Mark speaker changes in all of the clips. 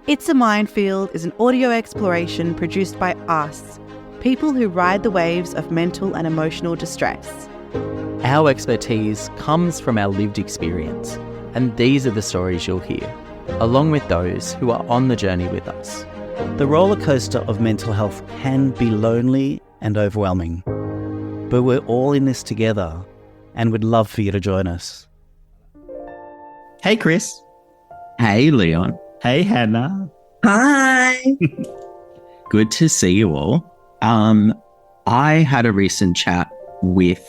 Speaker 1: It's a Minefield is an audio exploration produced by us, people who ride the waves of mental and emotional distress.
Speaker 2: Our expertise comes from our lived experience, and these are the stories you'll hear, along with those who are on the journey with us.
Speaker 3: The roller coaster of mental health can be lonely and overwhelming, but we're all in this together and would love for you to join us. Hey, Chris.
Speaker 4: Hey, Leon.
Speaker 3: Hey, Hannah.
Speaker 5: Hi.
Speaker 4: Good to see you all. I had a recent chat with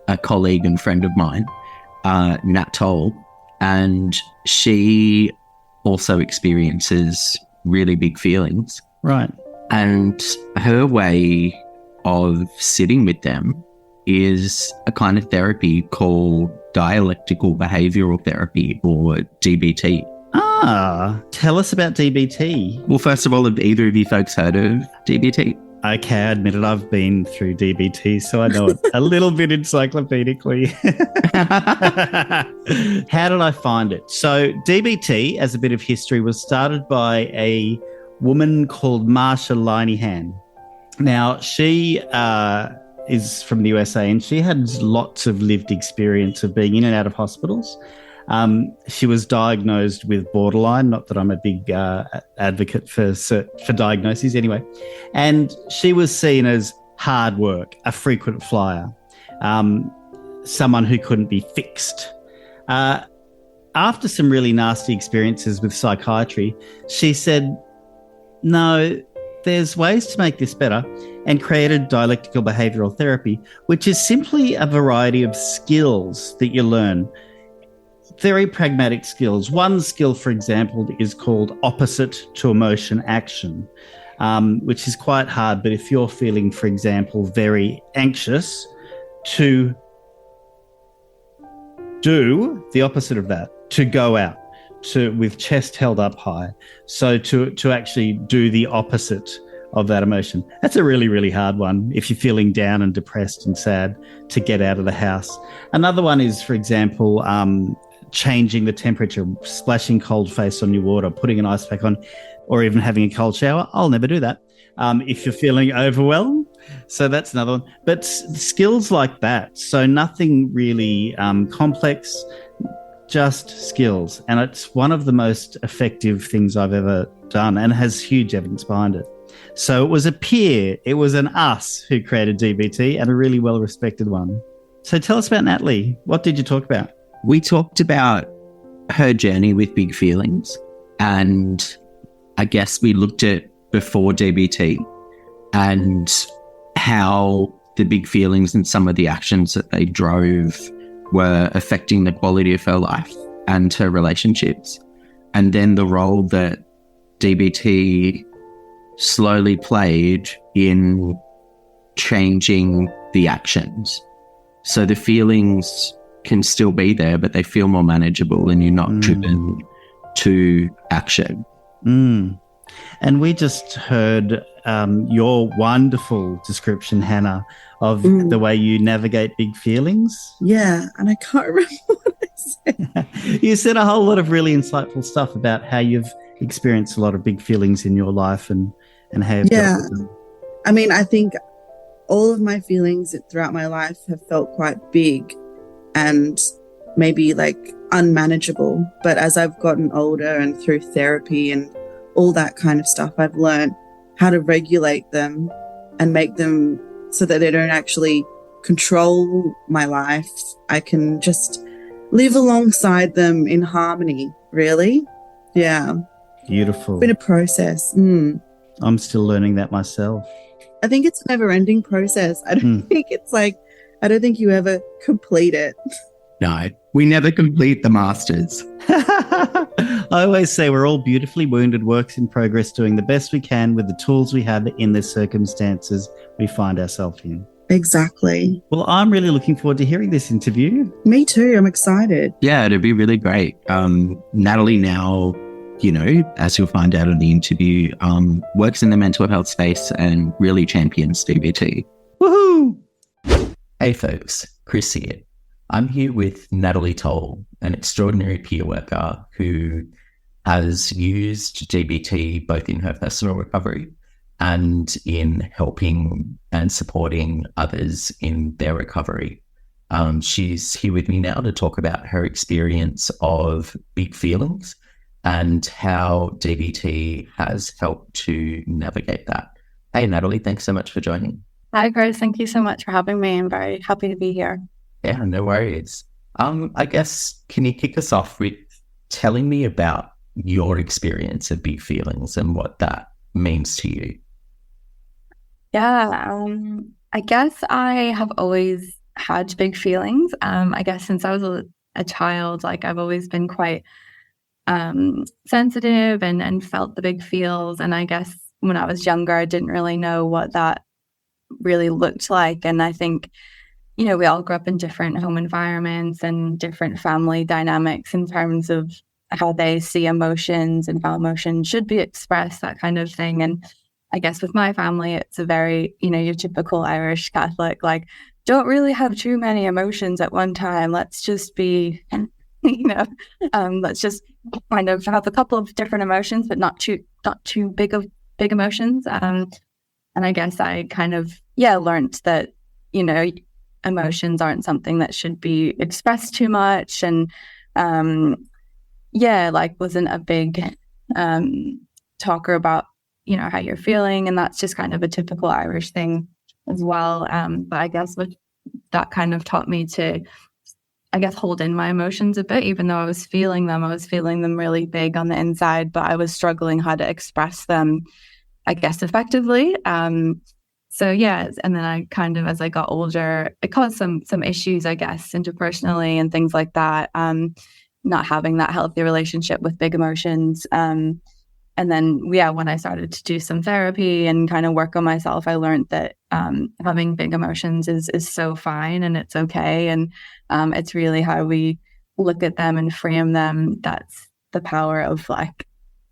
Speaker 4: a colleague and friend of mine, Nat Toal, and she also experiences really big feelings.
Speaker 3: Right.
Speaker 4: And her way of sitting with them is a kind of therapy called Dialectical Behavioural Therapy, or DBT.
Speaker 3: Tell us about DBT.
Speaker 4: Well, first of all, have either of you folks heard of DBT?
Speaker 3: Okay, I admit it, I've been through DBT, so I know it a little bit encyclopedically. How did I find it? So DBT, as a bit of history, was started by a woman called Marsha Linehan. Now, she is from the USA, and she had lots of lived experience of being in and out of hospitals. She was diagnosed with borderline, not that I'm a big advocate for diagnoses anyway. And she was seen as hard work, a frequent flyer, someone who couldn't be fixed. After some really nasty experiences with psychiatry, she said, no, there's ways to make this better, and created Dialectical Behavioural Therapy, which is simply a variety of skills that you learn. Very pragmatic skills. One skill, for example, is called opposite to emotion action, which is quite hard. But if you're feeling, for example, very anxious, to do the opposite of that, to go out with chest held up high. So to actually do the opposite of that emotion. That's a really, really hard one if you're feeling down and depressed and sad, to get out of the house. Another one is, for example, changing the temperature, splashing cold face on your water, putting an ice pack on, or even having a cold shower. I'll never do that if you're feeling overwhelmed. So that's another one. But skills like that. So nothing really complex, just skills. And it's one of the most effective things I've ever done, and has huge evidence behind it. So it was a peer, it was an us who created DBT, and a really well-respected one. So tell us about Natalie. What did you talk about?
Speaker 4: We talked about her journey with big feelings, and I guess we looked at before DBT and how the big feelings and some of the actions that they drove were affecting the quality of her life and her relationships, and then the role that DBT slowly played in changing the actions. So the feelings can still be there, but they feel more manageable, and you're not driven to action.
Speaker 3: And we just heard your wonderful description, Hannah, of the way you navigate big feelings.
Speaker 5: Yeah, and I can't remember what I said.
Speaker 3: You said a whole lot of really insightful stuff about how you've experienced a lot of big feelings in your life and how you've dealt with them.
Speaker 5: I mean, I think all of my feelings throughout my life have felt quite big and maybe like unmanageable. But as I've gotten older and through therapy and all that kind of stuff, I've learned how to regulate them and make them so that they don't actually control my life. I can just live alongside them in harmony, really. Yeah.
Speaker 3: Beautiful.
Speaker 5: It's been a process.
Speaker 3: I'm still learning that myself.
Speaker 5: I think it's a never-ending process. I don't think you ever complete it.
Speaker 4: No, we never complete the masters.
Speaker 3: I always say we're all beautifully wounded works in progress, doing the best we can with the tools we have in the circumstances we find ourselves in.
Speaker 5: Exactly.
Speaker 3: Well, I'm really looking forward to hearing this interview.
Speaker 5: Me too. I'm excited.
Speaker 4: Yeah, it'd be really great. Natalie now, as you'll find out in the interview, works in the mental health space and really champions DBT.
Speaker 3: Woohoo!
Speaker 2: Hey folks, Chris here. I'm here with Natalie Toal, an extraordinary peer worker who
Speaker 4: has used DBT both in her personal recovery and in helping and supporting others in their recovery. She's here with me now to talk about her experience of big feelings and how DBT has helped to navigate that. Hey, Natalie, thanks so much for joining.
Speaker 6: Hi, Chris. Thank you so much for having me. I'm very happy to be here.
Speaker 4: Yeah, no worries. I guess, can you kick us off with telling me about your experience of big feelings and what that means to you?
Speaker 6: Yeah, I guess I have always had big feelings. I guess since I was a child, like I've always been quite sensitive and felt the big feels. And I guess when I was younger, I didn't really know what that really looked like. And I think, you know, we all grew up in different home environments and different family dynamics in terms of how they see emotions and how emotions should be expressed, that kind of thing. And I guess with my family, it's a very, you know, your typical Irish Catholic, like, don't really have too many emotions at one time. Let's just be, you know, let's just kind of have a couple of different emotions, but not too big emotions. And I guess I kind of, learned that, you know, emotions aren't something that should be expressed too much. And like wasn't a big talker about, you know, how you're feeling. And that's just kind of a typical Irish thing as well. But I guess what that kind of taught me to, I guess, hold in my emotions a bit, even though I was feeling them really big on the inside, but I was struggling how to express them, I guess, effectively. And then I kind of, as I got older, it caused some issues, I guess, interpersonally and things like that. Not having that healthy relationship with big emotions. And then, when I started to do some therapy and kind of work on myself, I learned that having big emotions is so fine and it's okay. And it's really how we look at them and frame them. That's the power of, like,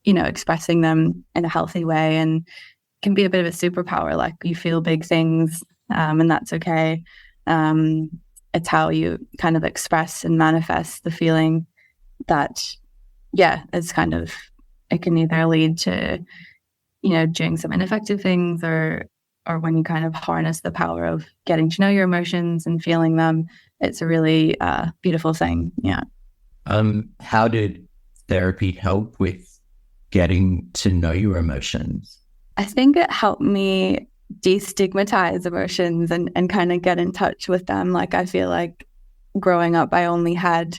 Speaker 6: you know, expressing them in a healthy way, and can be a bit of a superpower. Like, you feel big things and that's okay. It's how you kind of express and manifest the feeling that, it's kind of, it can either lead to, you know, doing some ineffective things or when you kind of harness the power of getting to know your emotions and feeling them, it's a really beautiful thing. Yeah.
Speaker 4: How did therapy help with getting to know your emotions?
Speaker 6: I think it helped me destigmatize emotions and kind of get in touch with them. Like, I feel like growing up, I only had,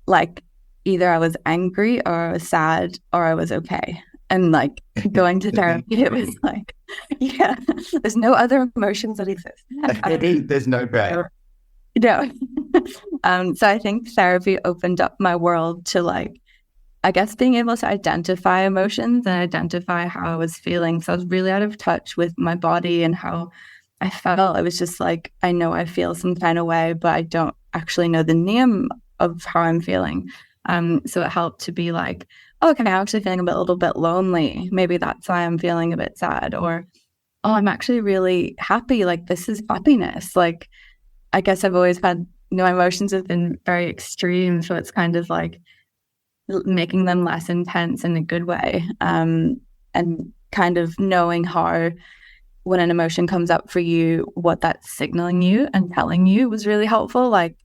Speaker 6: like, either I was angry or I was sad or I was okay. And, like, going to therapy, it was like, there's no other emotions that exist.
Speaker 4: There's no gray.
Speaker 6: No. So I think therapy opened up my world to, like, I guess, being able to identify emotions and identify how I was feeling. So I was really out of touch with my body and how I felt. I was just like, I know I feel some kind of way, but I don't actually know the name of how I'm feeling. So it helped to be like, okay, I'm actually feeling a little bit lonely. Maybe that's why I'm feeling a bit sad. Or, oh, I'm actually really happy. Like, this is happiness. Like, I guess I've always had, you know, my emotions have been very extreme. So it's kind of like making them less intense in a good way. And kind of knowing how, when an emotion comes up for you, what that's signaling you and telling you was really helpful. Like,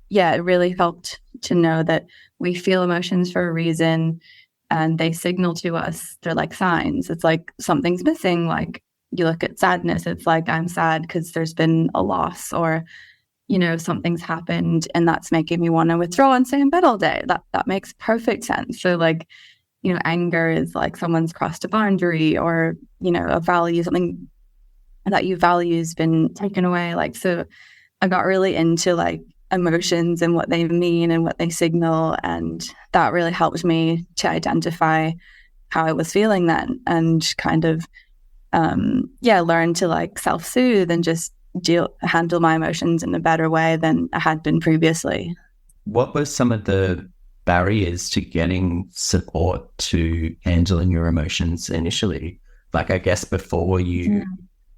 Speaker 6: it really helped to know that we feel emotions for a reason and they signal to us. They're like signs. It's like something's missing. Like, you look at sadness, it's like, I'm sad because there's been a loss, or, you know, something's happened and that's making me want to withdraw and stay in bed all day. That makes perfect sense. So, like, you know, anger is like someone's crossed a boundary, or, you know, a value, something that you value has been taken away. Like, so I got really into, like, emotions and what they mean and what they signal, and that really helped me to identify how I was feeling then, and kind of learn to, like, self-soothe and just handle my emotions in a better way than I had been previously.
Speaker 4: What were some of the barriers to getting support to handling your emotions initially? Like, I guess before you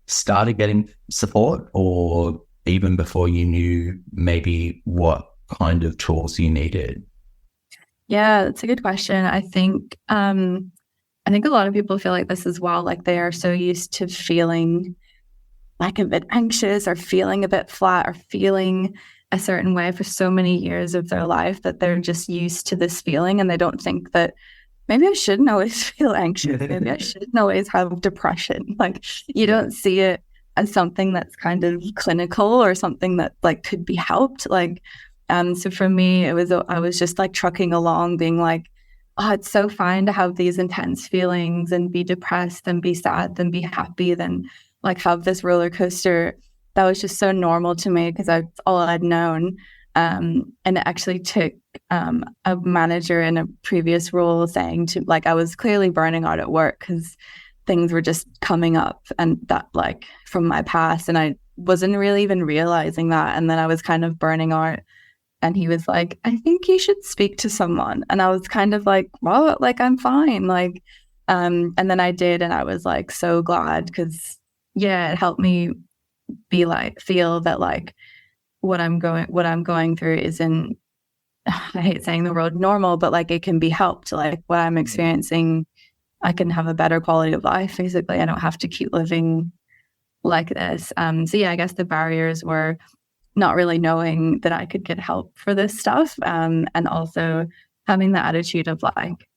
Speaker 4: started getting support, or even before you knew maybe what kind of tools you needed?
Speaker 6: Yeah, that's a good question. I think a lot of people feel like this as well. Like they are so used to feeling like a bit anxious or feeling a bit flat or feeling a certain way for so many years of their life that they're just used to this feeling, and they don't think that maybe I shouldn't always feel anxious. Maybe I shouldn't always have depression. Like you don't see it as something that's kind of clinical or something that like could be helped. Like, so for me, I was just like trucking along being like, oh, it's so fine to have these intense feelings and be depressed and be sad and be happy, then like have this roller coaster. That was just so normal to me because that's all I'd known. And it actually took a manager in a previous role saying to like, I was clearly burning out at work because things were just coming up and that like from my past, and I wasn't really even realizing that. And then I was kind of burning out, and he was like, I think you should speak to someone. And I was kind of like, well, like I'm fine. Like, and then I did, and I was like so glad because yeah, it helped me be like feel that like what I'm going through isn't, I hate saying the word normal, but like it can be helped. Like what I'm experiencing, I can have a better quality of life. Basically, I don't have to keep living like this. So yeah, I guess the barriers were not really knowing that I could get help for this stuff, and also having the attitude of like,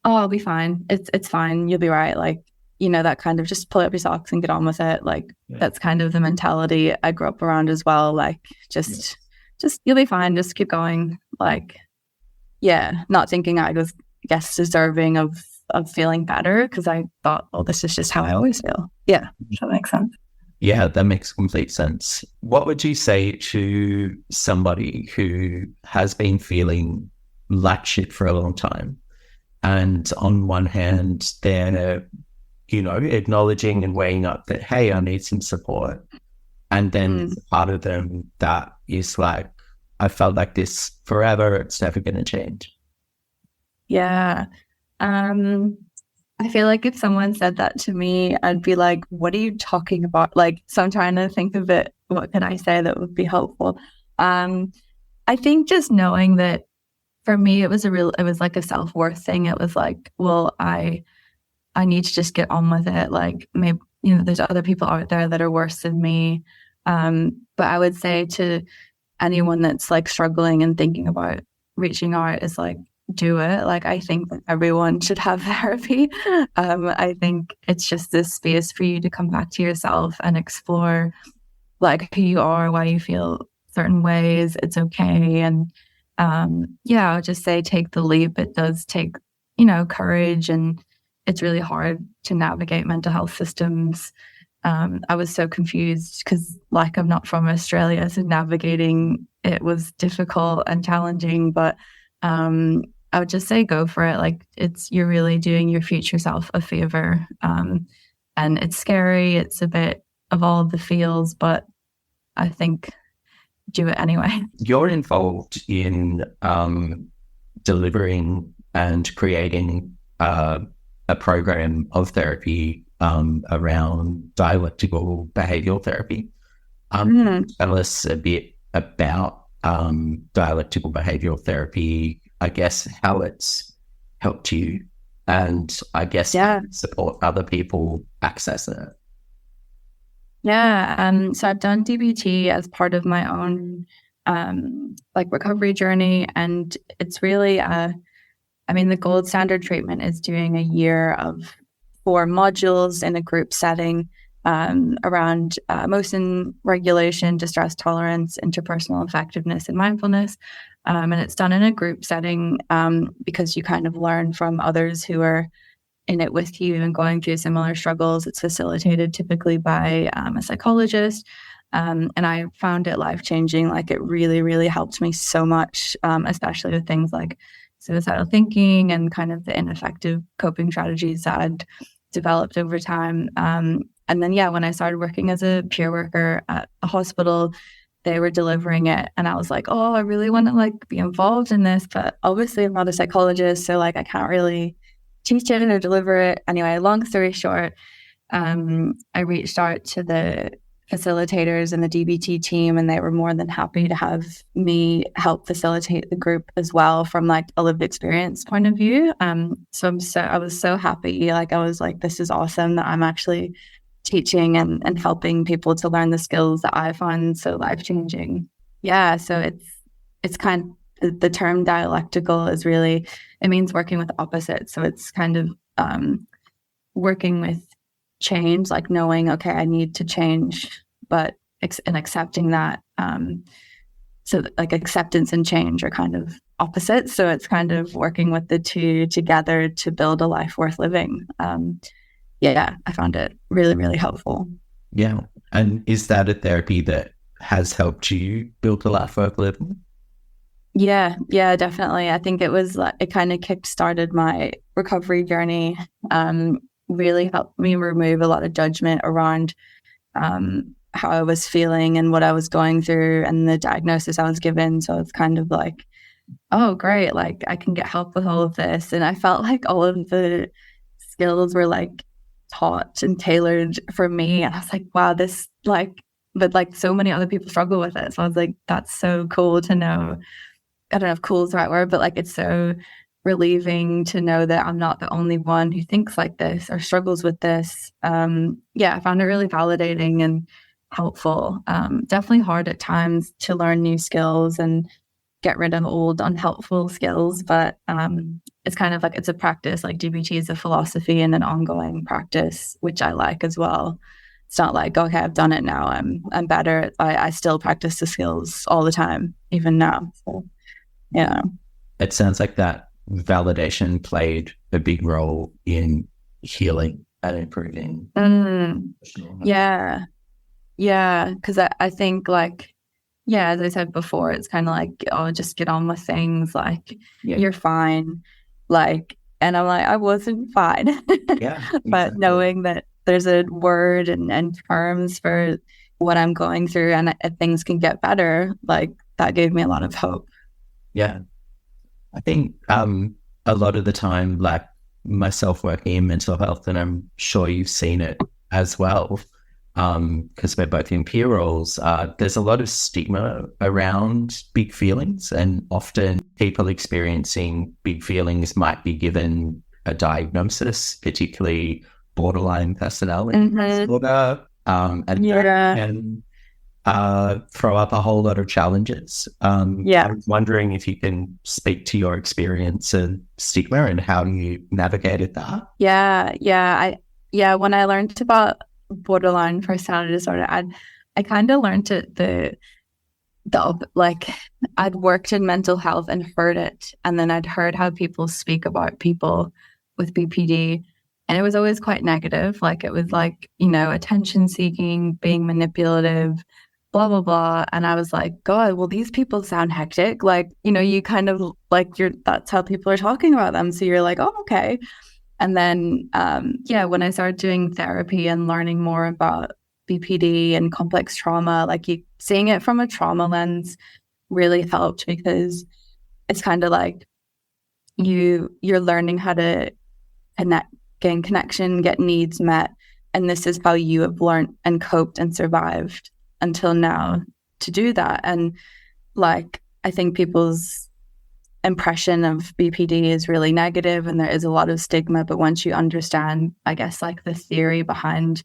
Speaker 6: oh, I'll be fine. It's fine. You'll be right. Like, you know, that kind of just pull up your socks and get on with it. Like that's kind of the mentality I grew up around as well. Like just you'll be fine. Just keep going. Like, yeah, not thinking I was, I guess, deserving of feeling better because I thought, oh, this is just how I always feel. Yeah, if that makes sense.
Speaker 4: Yeah, that makes complete sense. What would you say to somebody who has been feeling like shit for a long time? And on one hand, they're, you know, acknowledging and weighing up that, hey, I need some support. And then part of them that is like, I felt like this forever. It's never going to change.
Speaker 6: Yeah. I feel like if someone said that to me, I'd be like, what are you talking about? Like, so I'm trying to think of it. What can I say that would be helpful? I think just knowing that for me, it was like a self-worth thing. It was like, well, I need to just get on with it. Like maybe, you know, there's other people out there that are worse than me. But I would say to anyone that's like struggling and thinking about reaching out is like, do it. Like, I think that everyone should have therapy. I think it's just this space for you to come back to yourself and explore like who you are, why you feel certain ways. It's okay. And yeah, I'll just say take the leap. It does take, you know, courage, and it's really hard to navigate mental health systems. I was so confused because like I'm not from Australia, so navigating it was difficult and challenging, but I would just say go for it. Like you're really doing your future self a favor. And it's scary. It's a bit of all of the feels, but I think do it anyway.
Speaker 4: You're involved in delivering and creating a program of therapy around dialectical behavioural therapy. Tell us a bit about dialectical behavioural therapy, I guess how it's helped you, and I guess support other people access it.
Speaker 6: Yeah, so I've done DBT as part of my own like recovery journey, and it's really the gold standard treatment is doing a year of 4 modules in a group setting around emotion regulation, distress tolerance, interpersonal effectiveness, and mindfulness. And it's done in a group setting because you kind of learn from others who are in it with you and going through similar struggles. It's facilitated typically by a psychologist. And I found it life-changing. Like it really, really helped me so much, especially with things like suicidal thinking and kind of the ineffective coping strategies that I'd developed over time. And then, when I started working as a peer worker at a hospital, they were delivering it. And I was like, oh, I really want to like be involved in this, but obviously I'm not a psychologist. So like, I can't really teach it or deliver it. Anyway, long story short, I reached out to the facilitators in the DBT team, and they were more than happy to have me help facilitate the group as well from like a lived experience point of view. So I was so happy. Like I was like, this is awesome that I'm actually teaching and helping people to learn the skills that I find so life-changing. Yeah, so it's kind of, the term dialectical is really, it means working with opposites. So it's kind of working with change, like knowing, okay, I need to change, but and accepting that. So like acceptance and change are kind of opposites. So it's kind of working with the two together to build a life worth living. Yeah, I found it really, really helpful.
Speaker 4: Yeah. And is that a therapy that has helped you build a life worth living?
Speaker 6: Yeah, definitely. I think it was like, it kind of kick-started my recovery journey, really helped me remove a lot of judgment around how I was feeling and what I was going through and the diagnosis I was given. So it's kind of like, oh, great, like I can get help with all of this. And I felt like all of the skills were like taught and tailored for me. And I was like, wow, this like, but like so many other people struggle with it. So I was like, that's so cool to know. I don't know if cool is the right word, but like it's so relieving to know that I'm not the only one who thinks like this or struggles with this. I found it really validating and helpful. Definitely hard at times to learn new skills and get rid of old unhelpful skills, but it's kind of like it's a practice. Like DBT is a philosophy and an ongoing practice, which I like as well. It's not like, okay, I've done it now, I'm better. I still practice the skills all the time, even now. So yeah,
Speaker 4: it sounds like that validation played a big role in healing and improving.
Speaker 6: Yeah, because I think like, yeah, as I said before, it's kind of like, oh, just get on with things, like you're fine, like, and I'm like, I wasn't fine.
Speaker 4: Yeah, exactly.
Speaker 6: But knowing that there's a word and terms for what I'm going through and things can get better, like that gave me a lot of hope.
Speaker 4: Yeah. I think a lot of the time, like myself working in mental health, and I'm sure you've seen it as well, because we're both in peer roles, there's a lot of stigma around big feelings, and often people experiencing big feelings might be given a diagnosis, particularly borderline personality disorder, and that can throw up a whole lot of challenges. I was wondering if you can speak to your experience and stigma and how you navigated that.
Speaker 6: When I learned about borderline personality disorder, I kind of learned the like I'd worked in mental health and heard it, and then I'd heard how people speak about people with BPD, and it was always quite negative. Like it was like, attention seeking, being manipulative, blah blah blah. And I was like, God, well, these people sound hectic. Like, you kind of like that's how people are talking about them. So you're like, oh, okay. And then, when I started doing therapy and learning more about BPD and complex trauma, like seeing it from a trauma lens really helped, because it's kind of like you're learning how to gain connection, get needs met. And this is how you have learned and coped and survived until now to do that. And like, I think people's impression of BPD is really negative and there is a lot of stigma, but once you understand, I guess, like the theory behind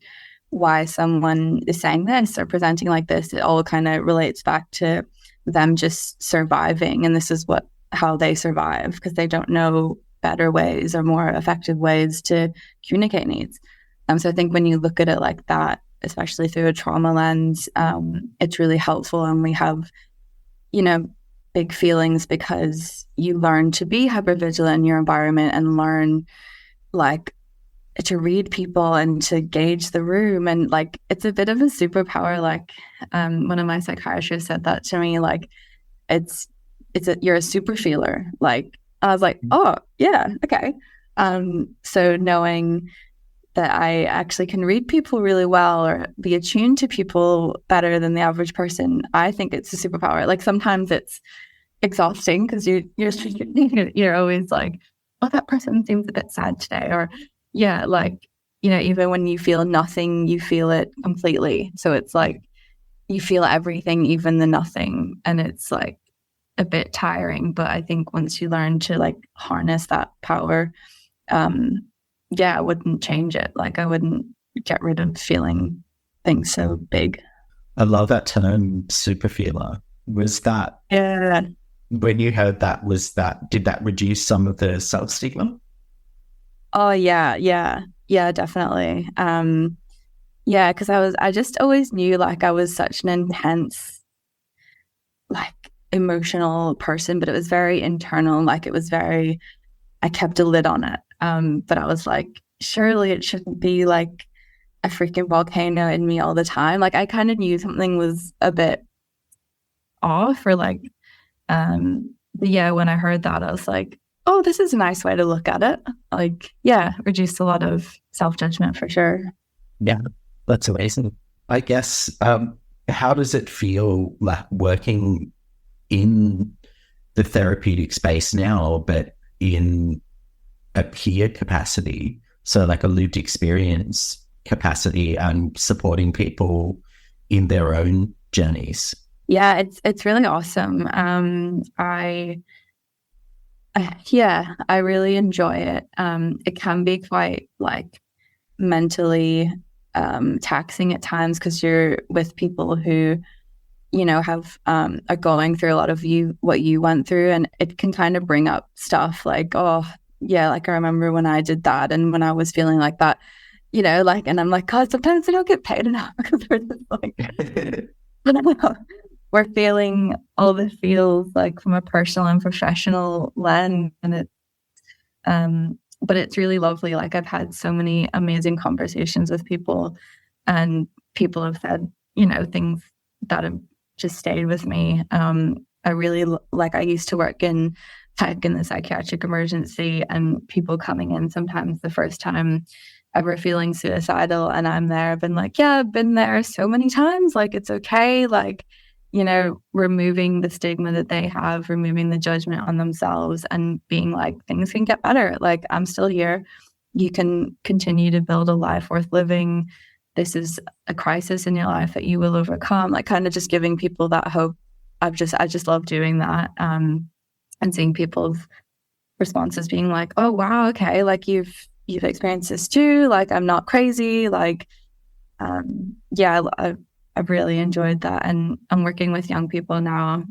Speaker 6: why someone is saying this or presenting like this, it all kind of relates back to them just surviving, and this is how they survive, because they don't know better ways or more effective ways to communicate needs. So I think when you look at it like that, especially through a trauma lens, it's really helpful. And we have, big feelings because you learn to be hypervigilant in your environment and learn like to read people and to gauge the room. And like, it's a bit of a superpower. Like one of my psychiatrists said that to me, like you're a super feeler. Like I was like, oh yeah, okay. So knowing that I actually can read people really well or be attuned to people better than the average person, I think it's a superpower. Like sometimes it's exhausting because you're always like, oh, that person seems a bit sad today, or like you know, even when you feel nothing, you feel it completely. So it's like you feel everything, even the nothing. And it's like a bit tiring. But I think once you learn to like harness that power, I wouldn't change it. Like I wouldn't get rid of feeling things so big.
Speaker 4: I love that term, super feeler. Was that,
Speaker 6: Yeah.
Speaker 4: when you heard that, did that reduce some of the self-stigma?
Speaker 6: Oh yeah, definitely. Because I just always knew like I was such an intense, like emotional person, but it was very internal. Like it was very, I kept a lid on it. But I was like, surely it shouldn't be like a freaking volcano in me all the time. Like I kind of knew something was a bit off, or like, but yeah, when I heard that, I was like, oh, this is a nice way to look at it. Like, yeah, reduced a lot of self-judgment for sure.
Speaker 4: Yeah, that's amazing. I guess, how does it feel like working in the therapeutic space now, but in a peer capacity? So like a lived experience capacity and supporting people in their own journeys.
Speaker 6: Yeah, it's really awesome. I really enjoy it. It can be quite like mentally taxing at times because you're with people who, you know, have are going through a lot of what you went through, and it can kind of bring up stuff like, oh yeah, like I remember when I did that and when I was feeling like that, you know, like, and I'm like, God, sometimes I don't get paid enough because we're just like, I don't know. We're feeling all the feels like from a personal and professional lens, and but it's really lovely. Like I've had so many amazing conversations with people, and people have said, you know, things that have just stayed with me. I really like. I used to work in tech in the psychiatric emergency, and people coming in sometimes the first time ever feeling suicidal, and I'm there. I've been like, yeah, I've been there so many times. Like it's okay. Like, you know, removing the stigma that they have, removing the judgment on themselves, and being like, things can get better. Like, I'm still here. You can continue to build a life worth living. This is a crisis in your life that you will overcome. Like, kind of just giving people that hope. I just love doing that. And seeing people's responses being like, oh, wow, okay. Like, you've experienced this too. Like, I'm not crazy. Like, I've really enjoyed that, and I'm working with young people now,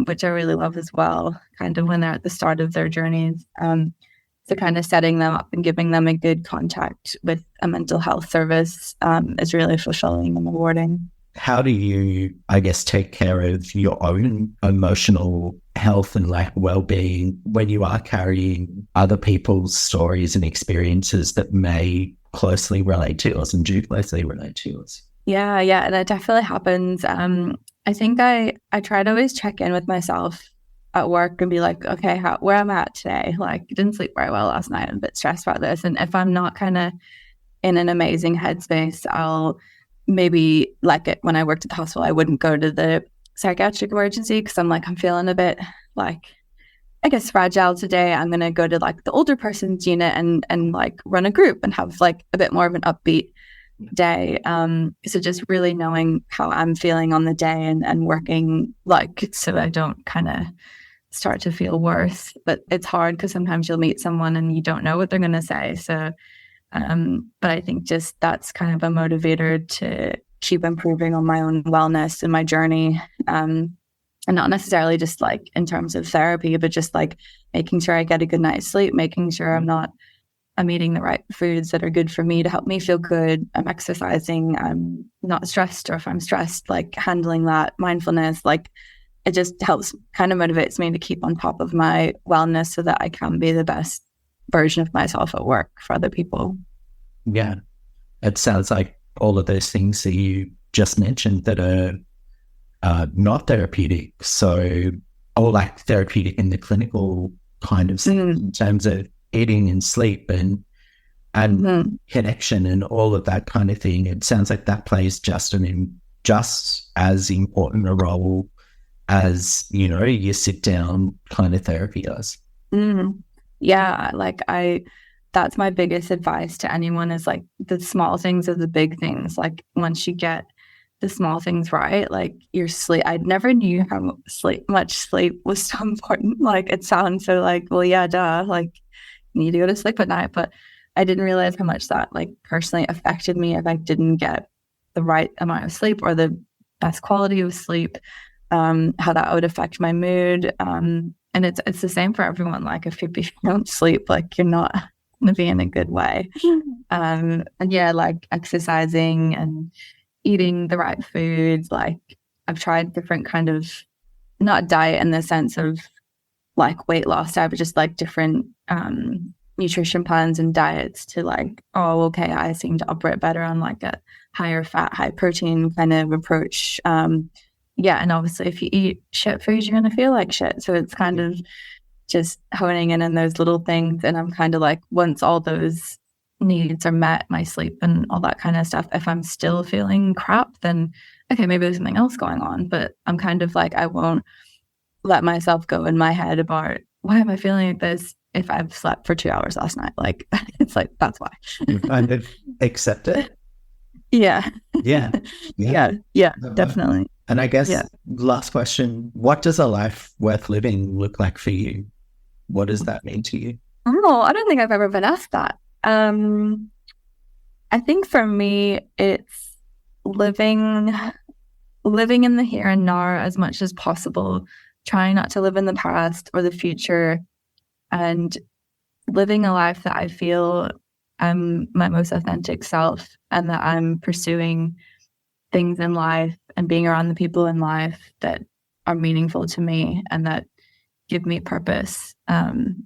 Speaker 6: which I really love as well, kind of when they're at the start of their journeys. So kind of setting them up and giving them a good contact with a mental health service is really fulfilling and rewarding.
Speaker 4: How do you, I guess, take care of your own emotional health and like well-being when you are carrying other people's stories and experiences that may closely relate to us and do closely relate to us?
Speaker 6: Yeah, and it definitely happens. I think I try to always check in with myself at work and be like, okay, where I'm at today. Like, didn't sleep very well last night. I'm a bit stressed about this. And if I'm not kind of in an amazing headspace, I'll maybe, like it when I worked at the hospital, I wouldn't go to the psychiatric emergency because I'm like, I'm feeling a bit like, I guess, fragile today. I'm going to go to like the older person's unit and like run a group and have like a bit more of an upbeat day. So just really knowing how I'm feeling on the day and working like so I don't kind of start to feel worse. But it's hard because sometimes you'll meet someone and you don't know what they're going to say. So but I think just that's kind of a motivator to keep improving on my own wellness and my journey, and not necessarily just like in terms of therapy, but just like making sure I get a good night's sleep, making sure I'm eating the right foods that are good for me to help me feel good. I'm exercising. I'm not stressed, or if I'm stressed, like handling that, mindfulness, like it just helps, kind of motivates me to keep on top of my wellness so that I can be the best version of myself at work for other people.
Speaker 4: Yeah. It sounds like all of those things that you just mentioned that are not therapeutic. So, or like therapeutic in the clinical kind of sense, in terms of eating and sleep and connection and all of that kind of thing. It sounds like that plays just as important a role as, you know, your sit down kind of therapy does.
Speaker 6: Yeah, like that's my biggest advice to anyone is like the small things are the big things. Like once you get the small things right, like your sleep, I never knew how much sleep was so important. Like it sounds so like, well, yeah, duh, like you need to go to sleep at night. But I didn't realize how much that like personally affected me if I didn't get the right amount of sleep or the best quality of sleep, how that would affect my mood. And it's the same for everyone. Like if you don't sleep, like you're not going to be in a good way. And yeah, like exercising and eating the right foods. Like I've tried different kind of, not diet in the sense of like weight loss diet, but just like different nutrition plans and diets to like, oh, okay, I seem to operate better on like a higher fat, high protein kind of approach. Yeah, and obviously if you eat shit foods, you're going to feel like shit. So it's kind of just honing in on those little things. And I'm kind of like, once all those needs are met, my sleep and all that kind of stuff, if I'm still feeling crap, then okay, maybe there's something else going on. But I'm kind of like, I won't let myself go in my head about why am I feeling like this if I've slept for 2 hours last night. Like it's like, that's why.
Speaker 7: You kind of accept it.
Speaker 6: Yeah.
Speaker 7: Yeah.
Speaker 6: Definitely.
Speaker 7: And I guess last question, what does a life worth living look like for you? What does that mean to you?
Speaker 6: Oh, I don't think I've ever been asked that. I think for me, it's living in the here and now as much as possible, trying not to live in the past or the future, and living a life that I feel I'm my most authentic self, and that I'm pursuing things in life and being around the people in life that are meaningful to me and that give me purpose. And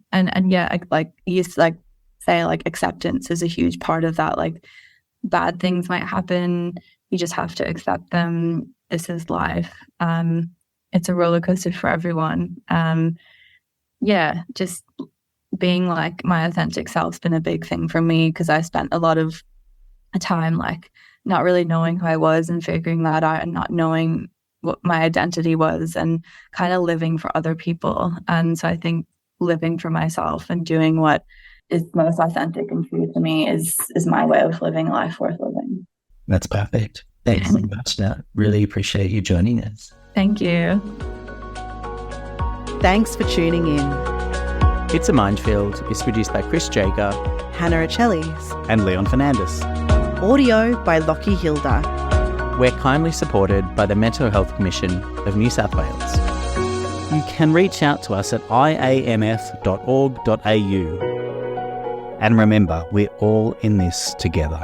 Speaker 6: yeah, like you used to like say, like acceptance is a huge part of that. Like bad things might happen, you just have to accept them. This is life. It's a roller coaster for everyone. Yeah, just being like my authentic self's been a big thing for me, because I spent a lot of time like not really knowing who I was and figuring that out and not knowing what my identity was and kind of living for other people. And so I think living for myself and doing what is most authentic and true to me is my way of living a life worth living.
Speaker 7: That's perfect. Thanks so much, Nat. Really appreciate you joining us.
Speaker 6: Thank you.
Speaker 1: Thanks for tuning in.
Speaker 2: It's a Minefield is produced by Chris Jaeger,
Speaker 1: Hannah Achilles.
Speaker 3: And Leon Fernandez.
Speaker 1: Audio by Lockie Hilda.
Speaker 2: We're kindly supported by the Mental Health Commission of New South Wales.
Speaker 3: You can reach out to us at iamf.org.au. And remember, we're all in this together.